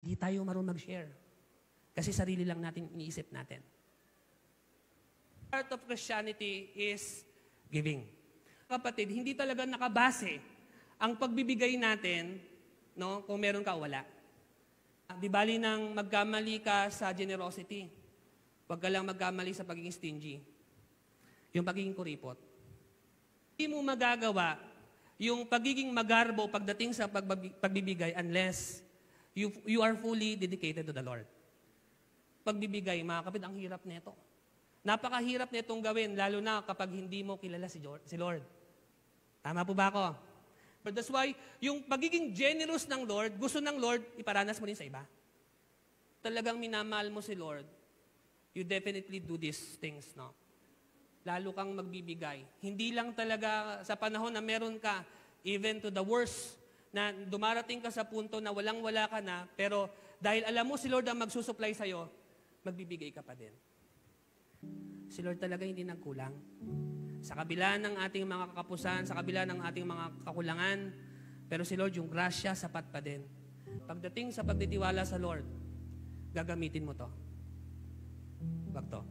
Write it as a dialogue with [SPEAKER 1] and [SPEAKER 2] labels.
[SPEAKER 1] Hindi tayo marunong mag-share. Kasi sarili lang natin iniisip natin. Part of Christianity is giving. Kapatid, hindi talaga nakabase ang pagbibigay natin, no, kung meron ka o wala. Di bali nang magkamali ka sa generosity. Huwag ka lang magkamali sa pagiging stingy. Yung pagiging kuripot. Hindi mo magagawa yung pagiging magarbo pagdating sa pagbibigay unless you are fully dedicated to the Lord. Pagbibigay, mga kapatid, ang hirap nito. Napakahirap nitong gawin, lalo na kapag hindi mo kilala si Lord. Tama po ba ako? But that's why, yung pagiging generous ng Lord, gusto ng Lord, iparanas mo rin sa iba. Talagang minamahal mo si Lord, you definitely do these things, no? Lalo kang magbibigay. Hindi lang talaga sa panahon na meron ka, even to the worst, na dumarating ka sa punto na walang-wala ka na, pero dahil alam mo si Lord ang magsusupply sa'yo, magbibigay ka pa din. Si Lord talaga hindi nagkulang. Sa kabila ng ating mga kakapusan, sa kabila ng ating mga kakulangan, pero si Lord, yung grasya, sapat pa din. Pagdating sa pagtitiwala sa Lord, gagamitin mo to. Wag to.